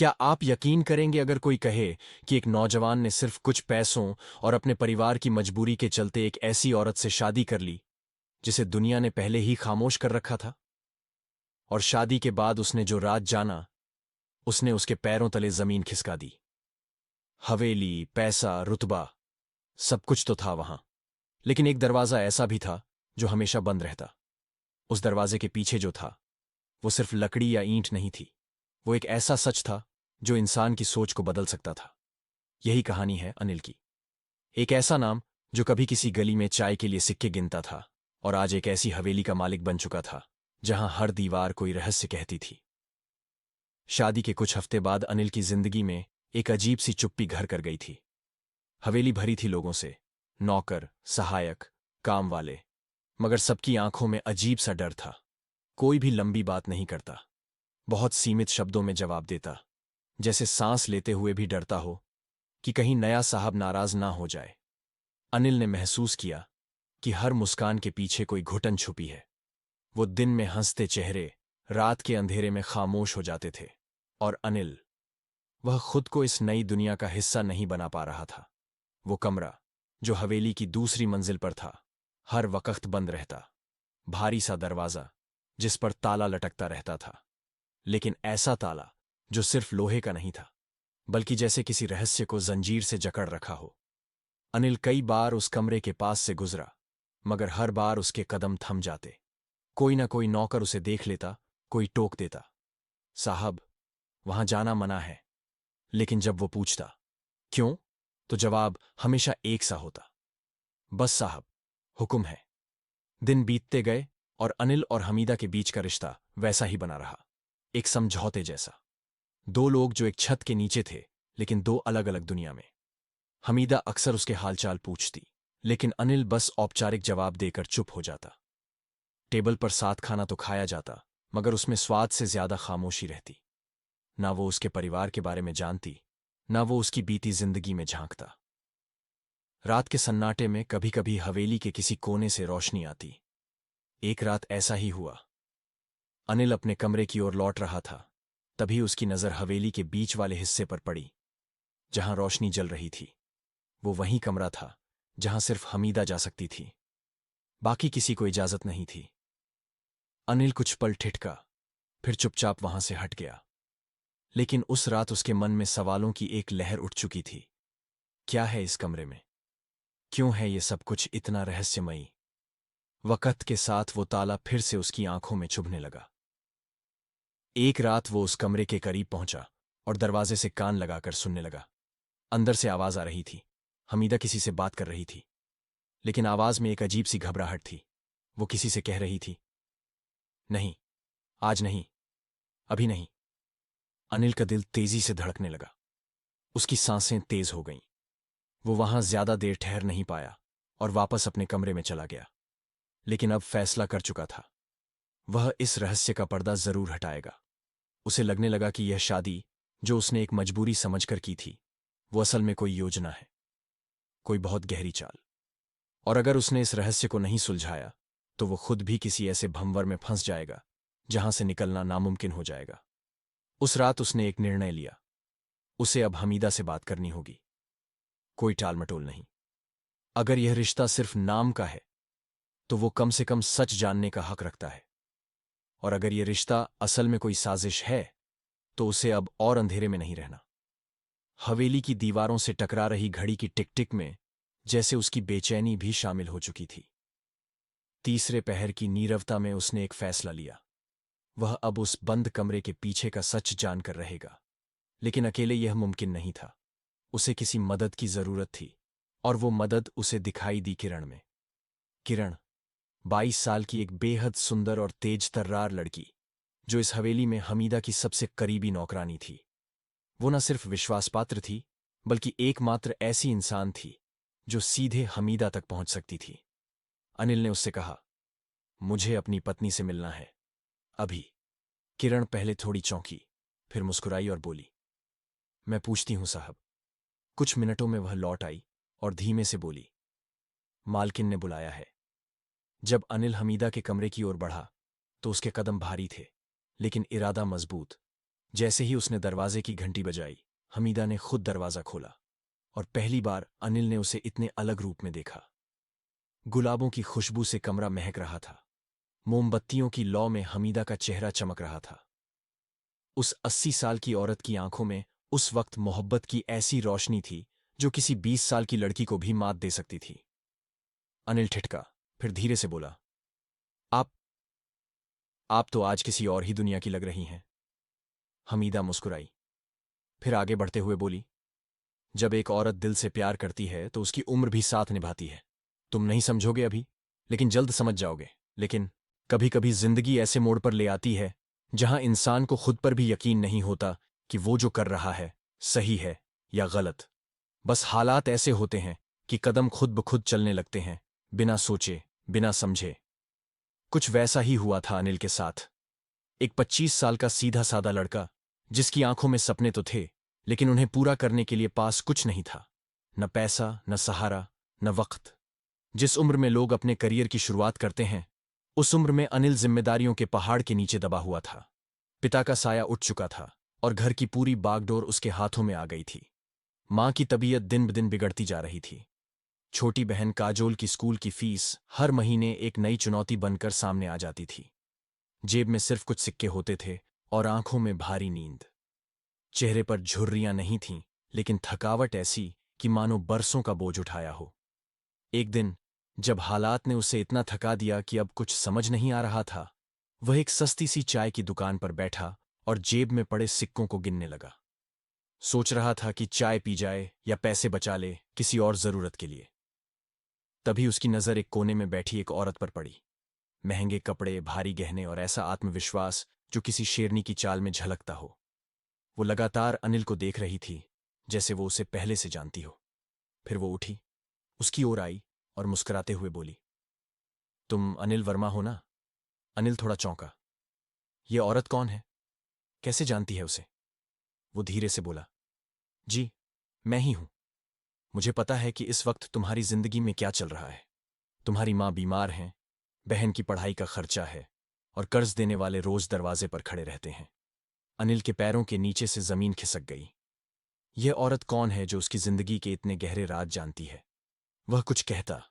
क्या आप यकीन करेंगे अगर कोई कहे कि एक नौजवान ने सिर्फ कुछ पैसों और अपने परिवार की मजबूरी के चलते एक ऐसी औरत से शादी कर ली जिसे दुनिया ने पहले ही खामोश कर रखा था, और शादी के बाद उसने जो राज जाना उसने उसके पैरों तले जमीन खिसका दी। हवेली, पैसा, रुतबा, सब कुछ तो था वहां, लेकिन एक दरवाजा ऐसा भी था जो हमेशा बंद रहता। उस दरवाजे के पीछे जो था वो सिर्फ लकड़ी या ईंट नहीं थी, वो एक ऐसा सच था जो इंसान की सोच को बदल सकता था। यही कहानी है अनिल की। एक ऐसा नाम जो कभी किसी गली में चाय के लिए सिक्के गिनता था और आज एक ऐसी हवेली का मालिक बन चुका था जहां हर दीवार कोई रहस्य कहती थी। शादी के कुछ हफ्ते बाद अनिल की जिंदगी में एक अजीब सी चुप्पी घर कर गई थी। हवेली भरी थी लोगों से, नौकर, सहायक, काम वाले, मगर सबकी आंखों में अजीब सा डर था। कोई भी लंबी बात नहीं करता, बहुत सीमित शब्दों में जवाब देता, जैसे सांस लेते हुए भी डरता हो कि कहीं नया साहब नाराज ना हो जाए। अनिल ने महसूस किया कि हर मुस्कान के पीछे कोई घुटन छुपी है। वो दिन में हंसते चेहरे रात के अंधेरे में खामोश हो जाते थे, और अनिल, वह खुद को इस नई दुनिया का हिस्सा नहीं बना पा रहा था। वो कमरा जो हवेली की दूसरी मंजिल पर था हर वक्त बंद रहता, भारी सा दरवाजा जिस पर ताला लटकता रहता था, लेकिन ऐसा ताला जो सिर्फ लोहे का नहीं था बल्कि जैसे किसी रहस्य को जंजीर से जकड़ रखा हो। अनिल कई बार उस कमरे के पास से गुजरा, मगर हर बार उसके कदम थम जाते। कोई ना कोई नौकर उसे देख लेता, कोई टोक देता, साहब वहां जाना मना है। लेकिन जब वो पूछता क्यों, तो जवाब हमेशा एक सा होता, बस साहब, हुक्म है। दिन बीतते गए और अनिल और हमीदा के बीच का रिश्ता वैसा ही बना रहा, एक समझौते जैसा। दो लोग जो एक छत के नीचे थे, लेकिन दो अलग अलग दुनिया में। हमीदा अक्सर उसके हालचाल पूछती, लेकिन अनिल बस औपचारिक जवाब देकर चुप हो जाता। टेबल पर साथ खाना तो खाया जाता, मगर उसमें स्वाद से ज्यादा खामोशी रहती। ना वो उसके परिवार के बारे में जानती, ना वो उसकी बीती जिंदगी में झांकता। रात के सन्नाटे में कभी कभी हवेली के किसी कोने से रोशनी आती। एक रात ऐसा ही हुआ। अनिल अपने कमरे की ओर लौट रहा था, तभी उसकी नजर हवेली के बीच वाले हिस्से पर पड़ी जहां रोशनी जल रही थी। वो वही कमरा था जहां सिर्फ हमीदा जा सकती थी, बाकी किसी को इजाजत नहीं थी। अनिल कुछ पल ठिठका, फिर चुपचाप वहां से हट गया। लेकिन उस रात उसके मन में सवालों की एक लहर उठ चुकी थी। क्या है इस कमरे में? क्यों है ये सब कुछ इतना रहस्यमयी? वक्त के साथ वो ताला फिर से उसकी आंखों में चुभने लगा। एक रात वो उस कमरे के करीब पहुंचा और दरवाजे से कान लगाकर सुनने लगा। अंदर से आवाज आ रही थी। हमीदा किसी से बात कर रही थी, लेकिन आवाज में एक अजीब सी घबराहट थी। वो किसी से कह रही थी, नहीं, आज नहीं, अभी नहीं। अनिल का दिल तेजी से धड़कने लगा। उसकी सांसें तेज हो गईं। वो वहां ज्यादा देर ठहर नहीं पाया और वापस अपने कमरे में चला गया। लेकिन अब फैसला कर चुका था, वह इस रहस्य का पर्दा जरूर हटाएगा। उसे लगने लगा कि यह शादी जो उसने एक मजबूरी समझकर की थी, वो असल में कोई योजना है, कोई बहुत गहरी चाल। और अगर उसने इस रहस्य को नहीं सुलझाया तो वो खुद भी किसी ऐसे भंवर में फंस जाएगा जहां से निकलना नामुमकिन हो जाएगा। उस रात उसने एक निर्णय लिया। उसे अब हमीदा से बात करनी होगी, कोई टाल मटोल नहीं। अगर यह रिश्ता सिर्फ नाम का है तो वो कम से कम सच जानने का हक रखता है, और अगर यह रिश्ता असल में कोई साजिश है तो उसे अब और अंधेरे में नहीं रहना। हवेली की दीवारों से टकरा रही घड़ी की टिक टिक में जैसे उसकी बेचैनी भी शामिल हो चुकी थी। तीसरे पहर की नीरवता में उसने एक फैसला लिया। वह अब उस बंद कमरे के पीछे का सच जानकर रहेगा, लेकिन अकेले यह मुमकिन नहीं था। उसे किसी मदद की जरूरत थी, और वो मदद उसे दिखाई दी किरण में। किरण, 22 साल की एक बेहद सुंदर और तेज तर्रार लड़की, जो इस हवेली में हमीदा की सबसे करीबी नौकरानी थी। वो न सिर्फ विश्वासपात्र थी, बल्कि एकमात्र ऐसी इंसान थी जो सीधे हमीदा तक पहुंच सकती थी। अनिल ने उससे कहा, मुझे अपनी पत्नी से मिलना है, अभी। किरण पहले थोड़ी चौंकी, फिर मुस्कुराई और बोली, मैं पूछती हूं साहब। कुछ मिनटों में वह लौट आई और धीमे से बोली, मालकिन ने बुलाया है। जब अनिल हमीदा के कमरे की ओर बढ़ा तो उसके कदम भारी थे, लेकिन इरादा मजबूत। जैसे ही उसने दरवाजे की घंटी बजाई, हमीदा ने खुद दरवाजा खोला और पहली बार अनिल ने उसे इतने अलग रूप में देखा। गुलाबों की खुशबू से कमरा महक रहा था। मोमबत्तियों की लौ में हमीदा का चेहरा चमक रहा था। उस 80 साल की औरत की आंखों में उस वक्त मोहब्बत की ऐसी रोशनी थी जो किसी 20 साल की लड़की को भी मात दे सकती थी। अनिल ठिठका, फिर धीरे से बोला, आप आप तो आज किसी और ही दुनिया की लग रही हैं। हमीदा मुस्कुराई, फिर आगे बढ़ते हुए बोली, जब एक औरत दिल से प्यार करती है तो उसकी उम्र भी साथ निभाती है। तुम नहीं समझोगे अभी, लेकिन जल्द समझ जाओगे। लेकिन कभी कभी जिंदगी ऐसे मोड़ पर ले आती है जहां इंसान को खुद पर भी यकीन नहीं होता कि वो जो कर रहा है सही है या गलत। बस हालात ऐसे होते हैं कि कदम खुद ब खुद चलने लगते हैं, बिना सोचे, बिना समझे। कुछ वैसा ही हुआ था अनिल के साथ। एक 25 साल का सीधा सादा लड़का, जिसकी आंखों में सपने तो थे, लेकिन उन्हें पूरा करने के लिए पास कुछ नहीं था। न पैसा, न सहारा, न वक्त। जिस उम्र में लोग अपने करियर की शुरुआत करते हैं, उस उम्र में अनिल जिम्मेदारियों के पहाड़ के नीचे दबा हुआ था। पिता का साया उठ चुका था और घर की पूरी बागडोर उसके हाथों में आ गई थी। मां की तबीयत दिन ब दिन बिगड़ती जा रही थी। छोटी बहन काजोल की स्कूल की फीस हर महीने एक नई चुनौती बनकर सामने आ जाती थी। जेब में सिर्फ कुछ सिक्के होते थे और आंखों में भारी नींद। चेहरे पर झुर्रियां नहीं थीं, लेकिन थकावट ऐसी कि मानो बरसों का बोझ उठाया हो। एक दिन जब हालात ने उसे इतना थका दिया कि अब कुछ समझ नहीं आ रहा था, वह एक सस्ती सी चाय की दुकान पर बैठा और जेब में पड़े सिक्कों को गिनने लगा। सोच रहा था कि चाय पी जाए या पैसे बचा ले किसी और जरूरत के लिए। तभी उसकी नजर एक कोने में बैठी एक औरत पर पड़ी। महंगे कपड़े, भारी गहने और ऐसा आत्मविश्वास जो किसी शेरनी की चाल में झलकता हो। वो लगातार अनिल को देख रही थी, जैसे वो उसे पहले से जानती हो। फिर वो उठी, उसकी ओर आई और मुस्कुराते हुए बोली, तुम अनिल वर्मा हो ना? अनिल थोड़ा चौंका। ये औरत कौन है? कैसे जानती है उसे? वो धीरे से बोला, जी, मैं ही हूं। मुझे पता है कि इस वक्त तुम्हारी जिंदगी में क्या चल रहा है। तुम्हारी मां बीमार हैं, बहन की पढ़ाई का खर्चा है और कर्ज देने वाले रोज दरवाजे पर खड़े रहते हैं। अनिल के पैरों के नीचे से जमीन खिसक गई। यह औरत कौन है जो उसकी जिंदगी के इतने गहरे राज जानती है? वह कुछ कहता,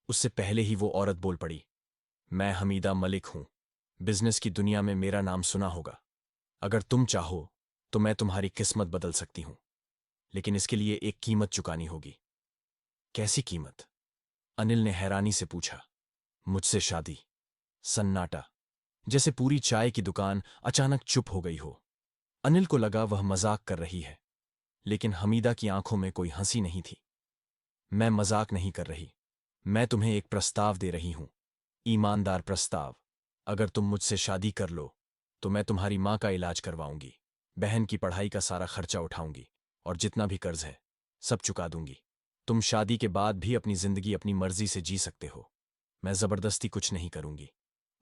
उससे पहले ही वो औरत बोल पड़ी, मैं हमीदा मलिक हूं। बिजनेस की दुनिया में मेरा नाम सुना होगा। अगर तुम चाहो तो मैं तुम्हारी किस्मत बदल सकती हूं, लेकिन इसके लिए एक कीमत चुकानी होगी। कैसी कीमत? अनिल ने हैरानी से पूछा। मुझसे शादी। सन्नाटा, जैसे पूरी चाय की दुकान अचानक चुप हो गई हो। अनिल को लगा वह मजाक कर रही है, लेकिन हमीदा की आंखों में कोई हंसी नहीं थी। मैं मजाक नहीं कर रही। मैं तुम्हें एक प्रस्ताव दे रही हूं, ईमानदार प्रस्ताव। अगर तुम मुझसे शादी कर लो तो मैं तुम्हारी मां का इलाज करवाऊंगी, बहन की पढ़ाई का सारा खर्चा उठाऊंगी और जितना भी कर्ज है सब चुका दूंगी। तुम शादी के बाद भी अपनी जिंदगी अपनी मर्जी से जी सकते हो। मैं जबरदस्ती कुछ नहीं करूंगी।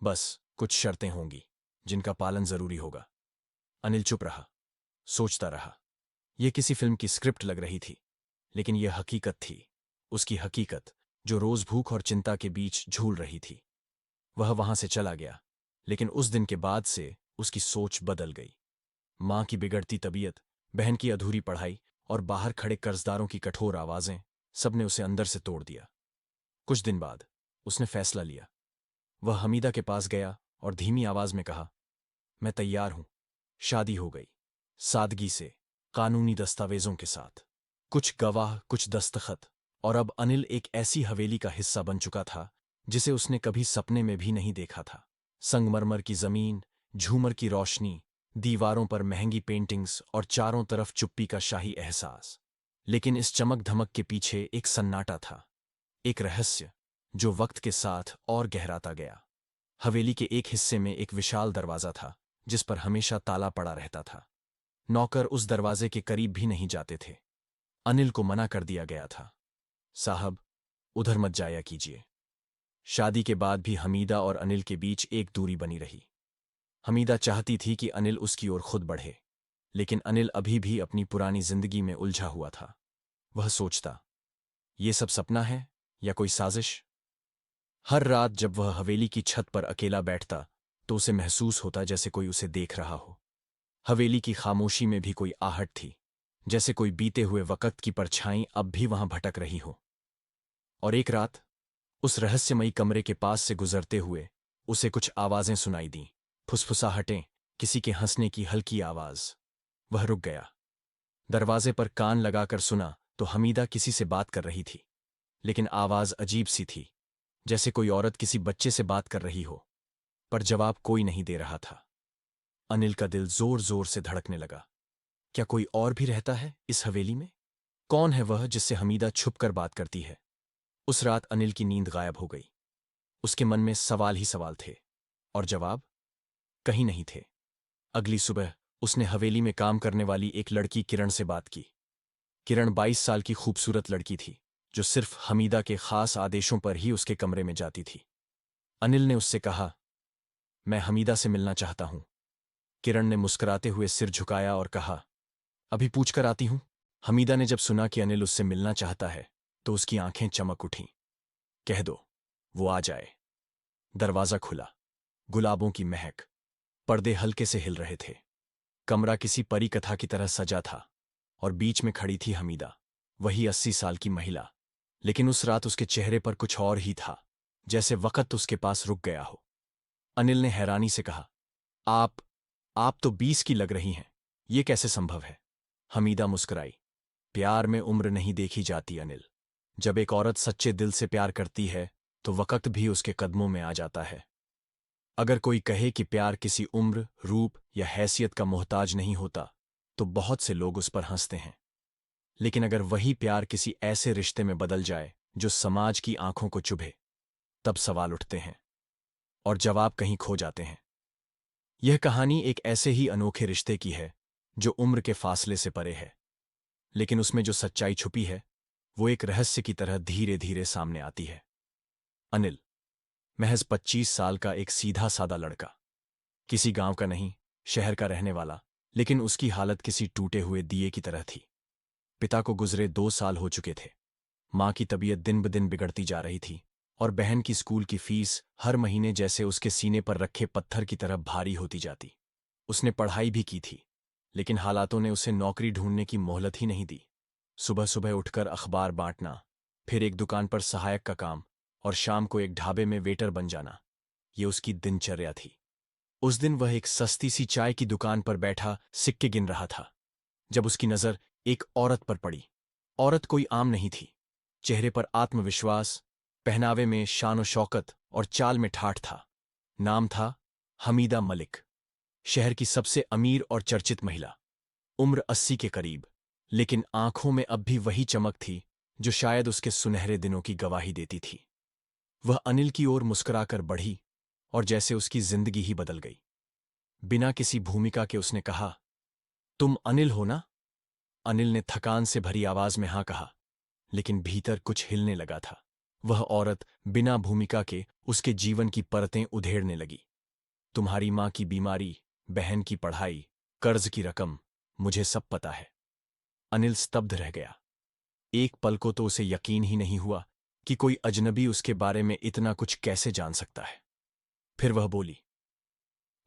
बस कुछ शर्तें होंगी जिनका पालन जरूरी होगा। अनिल चुप रहा, सोचता रहा। यह किसी फिल्म की स्क्रिप्ट लग रही थी, लेकिन यह हकीकत थी। उसकी हकीकत जो रोज भूख और चिंता के बीच झूल रही थी। वह वहां से चला गया, लेकिन उस दिन के बाद से उसकी सोच बदल गई। मां की बिगड़ती तबीयत, बहन की अधूरी पढ़ाई और बाहर खड़े कर्जदारों की कठोर आवाजें, सबने उसे अंदर से तोड़ दिया। कुछ दिन बाद उसने फैसला लिया। वह हमीदा के पास गया और धीमी आवाज में कहा, मैं तैयार हूं। शादी हो गई, सादगी से, कानूनी दस्तावेजों के साथ। कुछ गवाह, कुछ दस्तखत, और अब अनिल एक ऐसी हवेली का हिस्सा बन चुका था जिसे उसने कभी सपने में भी नहीं देखा था। संगमरमर की जमीन, झूमर की रोशनी, दीवारों पर महंगी पेंटिंग्स और चारों तरफ चुप्पी का शाही एहसास। लेकिन इस चमक धमक के पीछे एक सन्नाटा था, एक रहस्य जो वक्त के साथ और गहराता गया। हवेली के एक हिस्से में एक विशाल दरवाजा था जिस पर हमेशा ताला पड़ा रहता था। नौकर उस दरवाजे के करीब भी नहीं जाते थे। अनिल को मना कर दिया गया था, साहब, उधर मत जाया कीजिए। शादी के बाद भी हमीदा और अनिल के बीच एक दूरी बनी रही। हमीदा चाहती थी कि अनिल उसकी ओर खुद बढ़े, लेकिन अनिल अभी भी अपनी पुरानी जिंदगी में उलझा हुआ था। वह सोचता, ये सब सपना है या कोई साजिश? हर रात जब वह हवेली की छत पर अकेला बैठता तो उसे महसूस होता जैसे कोई उसे देख रहा हो। हवेली की खामोशी में भी कोई आहट थी, जैसे कोई बीते हुए वक़्त की परछाई अब भी वहां भटक रही हो। और एक रात उस रहस्यमयी कमरे के पास से गुजरते हुए उसे कुछ आवाजें सुनाई दीं, फुसफुसाहटें, किसी के हंसने की हल्की आवाज। वह रुक गया। दरवाजे पर कान लगाकर सुना तो हमीदा किसी से बात कर रही थी, लेकिन आवाज अजीब सी थी, जैसे कोई औरत किसी बच्चे से बात कर रही हो। पर जवाब कोई नहीं दे रहा था। अनिल का दिल जोर जोर से धड़कने लगा। क्या कोई और भी रहता है इस हवेली में? कौन है वह जिससे हमीदा छुप कर बात करती है? उस रात अनिल की नींद गायब हो गई। उसके मन में सवाल ही सवाल थे, और जवाब कहीं नहीं थे। अगली सुबह उसने हवेली में काम करने वाली एक लड़की किरण से बात की। किरण 22 साल की खूबसूरत लड़की थी, जो सिर्फ हमीदा के खास आदेशों पर ही उसके कमरे में जाती थी। अनिल ने उससे कहा, मैं हमीदा से मिलना चाहता हूं। किरण ने मुस्कुराते हुए सिर झुकाया और कहा, अभी पूछ कर आती हूं। हमीदा ने जब सुना कि अनिल उससे मिलना चाहता है तो उसकी आंखें चमक उठीं। कह दो, वो आ जाए। दरवाजा खुला। गुलाबों की महक। पर्दे हल्के से हिल रहे थे। कमरा किसी परी कथा की तरह सजा था, और बीच में खड़ी थी हमीदा, वही 80 साल की महिला। लेकिन उस रात उसके चेहरे पर कुछ और ही था, जैसे वक़्त उसके पास रुक गया हो। अनिल ने हैरानी से कहा, आप तो 20 की लग रही हैं। ये कैसे संभव है? हमीदा मुस्कुराई। प्यार में उम्र नहीं देखी जाती अनिल। जब एक औरत सच्चे दिल से प्यार करती है तो वक़्त भी उसके कदमों में आ जाता है। अगर कोई कहे कि प्यार किसी उम्र, रूप या हैसियत का मोहताज नहीं होता, तो बहुत से लोग उस पर हंसते हैं। लेकिन अगर वही प्यार किसी ऐसे रिश्ते में बदल जाए जो समाज की आंखों को चुभे, तब सवाल उठते हैं, और जवाब कहीं खो जाते हैं। यह कहानी एक ऐसे ही अनोखे रिश्ते की है जो उम्र के फासले से परे है, लेकिन उसमें जो सच्चाई छुपी है वो एक रहस्य की तरह धीरे धीरे सामने आती है। अनिल, महज 25 साल का एक सीधा सादा लड़का, किसी गांव का नहीं, शहर का रहने वाला, लेकिन उसकी हालत किसी टूटे हुए दिए की तरह थी। पिता को गुजरे 2 साल हो चुके थे। मां की तबीयत दिन ब दिन बिगड़ती जा रही थी, और बहन की स्कूल की फीस हर महीने जैसे उसके सीने पर रखे पत्थर की तरह भारी होती जाती। उसने पढ़ाई भी की थी, लेकिन हालातों ने उसे नौकरी ढूंढने की मोहलत ही नहीं दी। सुबह सुबह उठकर अखबार बांटना, फिर एक दुकान पर सहायक का काम, और शाम को एक ढाबे में वेटर बन जाना, ये उसकी दिनचर्या थी। उस दिन वह एक सस्ती सी चाय की दुकान पर बैठा सिक्के गिन रहा था, जब उसकी नजर एक औरत पर पड़ी। औरत कोई आम नहीं थी। चेहरे पर आत्मविश्वास, पहनावे में शान शौकत और चाल में ठाठ था। नाम था हमीदा मलिक, शहर की सबसे अमीर और चर्चित महिला। उम्र 80 के करीब, लेकिन आंखों में अब भी वही चमक थी जो शायद उसके सुनहरे दिनों की गवाही देती थी। वह अनिल की ओर मुस्कुराकर बढ़ी, और जैसे उसकी जिंदगी ही बदल गई। बिना किसी भूमिका के उसने कहा, तुम अनिल हो ना? अनिल ने थकान से भरी आवाज में हाँ कहा, लेकिन भीतर कुछ हिलने लगा था। वह औरत बिना भूमिका के उसके जीवन की परतें उधेड़ने लगी। तुम्हारी मां की बीमारी, बहन की पढ़ाई, कर्ज की रकम, मुझे सब पता है। अनिल स्तब्ध रह गया। एक पल को तो उसे यकीन ही नहीं हुआ कि कोई अजनबी उसके बारे में इतना कुछ कैसे जान सकता है। फिर वह बोली,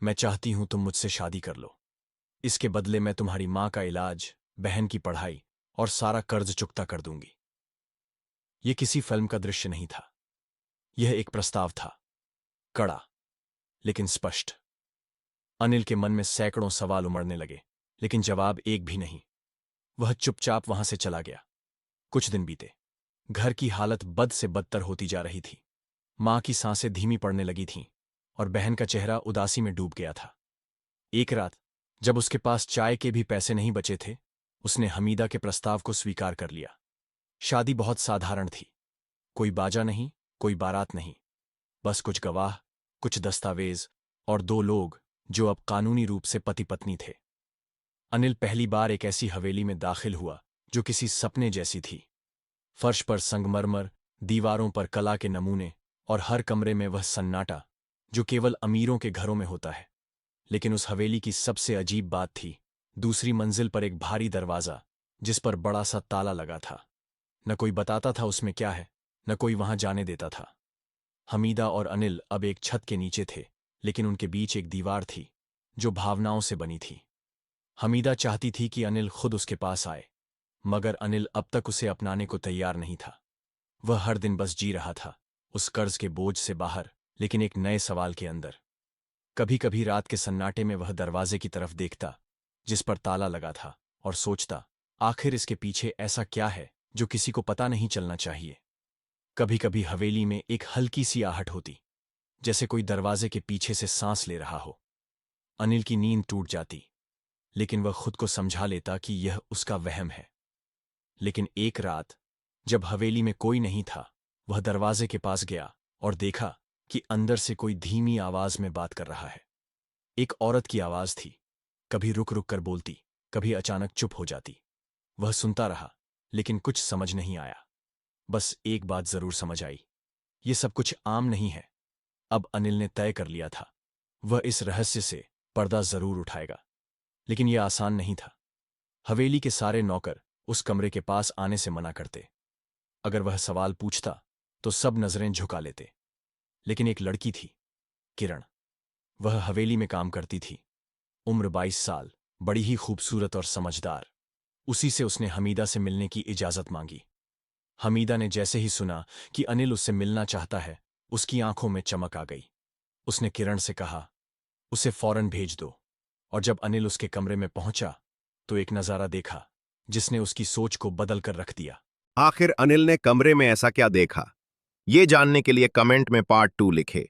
मैं चाहती हूं तुम मुझसे शादी कर लो। इसके बदले मैं तुम्हारी मां का इलाज, बहन की पढ़ाई और सारा कर्ज चुकता कर दूंगी। यह किसी फिल्म का दृश्य नहीं था। यह एक प्रस्ताव था, कड़ा लेकिन स्पष्ट। अनिल के मन में सैकड़ों सवाल उमड़ने लगे, लेकिन जवाब एक भी नहीं। वह चुपचाप वहां से चला गया। कुछ दिन बीते। घर की हालत बद से बदतर होती जा रही थी। मां की सांसें धीमी पड़ने लगी थीं, और बहन का चेहरा उदासी में डूब गया था। एक रात, जब उसके पास चाय के भी पैसे नहीं बचे थे, उसने हमीदा के प्रस्ताव को स्वीकार कर लिया। शादी बहुत साधारण थी। कोई बाजा नहीं, कोई बारात नहीं, बस कुछ गवाह, कुछ दस्तावेज, और दो लोग जो अब कानूनी रूप से पति पत्नी थे। अनिल पहली बार एक ऐसी हवेली में दाखिल हुआ जो किसी सपने जैसी थी। फर्श पर संगमरमर, दीवारों पर कला के नमूने, और हर कमरे में वह सन्नाटा जो केवल अमीरों के घरों में होता है। लेकिन उस हवेली की सबसे अजीब बात थी दूसरी मंजिल पर एक भारी दरवाजा, जिस पर बड़ा सा ताला लगा था। न कोई बताता था उसमें क्या है, न कोई वहां जाने देता था। हमीदा और अनिल अब एक छत के नीचे थे, लेकिन उनके बीच एक दीवार थी जो भावनाओं से बनी थी। हमीदा चाहती थी कि अनिल खुद उसके पास आए, मगर अनिल अब तक उसे अपनाने को तैयार नहीं था। वह हर दिन बस जी रहा था, उस कर्ज के बोझ से बाहर, लेकिन एक नए सवाल के अंदर। कभी कभी रात के सन्नाटे में वह दरवाजे की तरफ देखता, जिस पर ताला लगा था, और सोचता, आखिर इसके पीछे ऐसा क्या है जो किसी को पता नहीं चलना चाहिए। कभी कभी हवेली में एक हल्की सी आहट होती, जैसे कोई दरवाजे के पीछे से सांस ले रहा हो। अनिल की नींद टूट जाती, लेकिन वह खुद को समझा लेता कि यह उसका वहम है। लेकिन एक रात, जब हवेली में कोई नहीं था, वह दरवाजे के पास गया और देखा कि अंदर से कोई धीमी आवाज में बात कर रहा है। एक औरत की आवाज थी, कभी रुक रुक कर बोलती, कभी अचानक चुप हो जाती। वह सुनता रहा, लेकिन कुछ समझ नहीं आया। बस एक बात जरूर समझ आई, ये सब कुछ आम नहीं है। अब अनिल ने तय कर लिया था, वह इस रहस्य से पर्दा जरूर उठाएगा। लेकिन यह आसान नहीं था। हवेली के सारे नौकर उस कमरे के पास आने से मना करते। अगर वह सवाल पूछता तो सब नजरें झुका लेते। लेकिन एक लड़की थी, किरण। वह हवेली में काम करती थी, उम्र 22 साल, बड़ी ही खूबसूरत और समझदार। उसी से उसने हमीदा से मिलने की इजाजत मांगी। हमीदा ने जैसे ही सुना कि अनिल उससे मिलना चाहता है, उसकी आंखों में चमक आ गई। उसने किरण से कहा, उसे फौरन भेज दो। और जब अनिल उसके कमरे में पहुंचा, तो एक नजारा देखा जिसने उसकी सोच को बदल कर रख दिया। आखिर अनिल ने कमरे में ऐसा क्या देखा? ये जानने के लिए कमेंट में पार्ट 2 लिखे।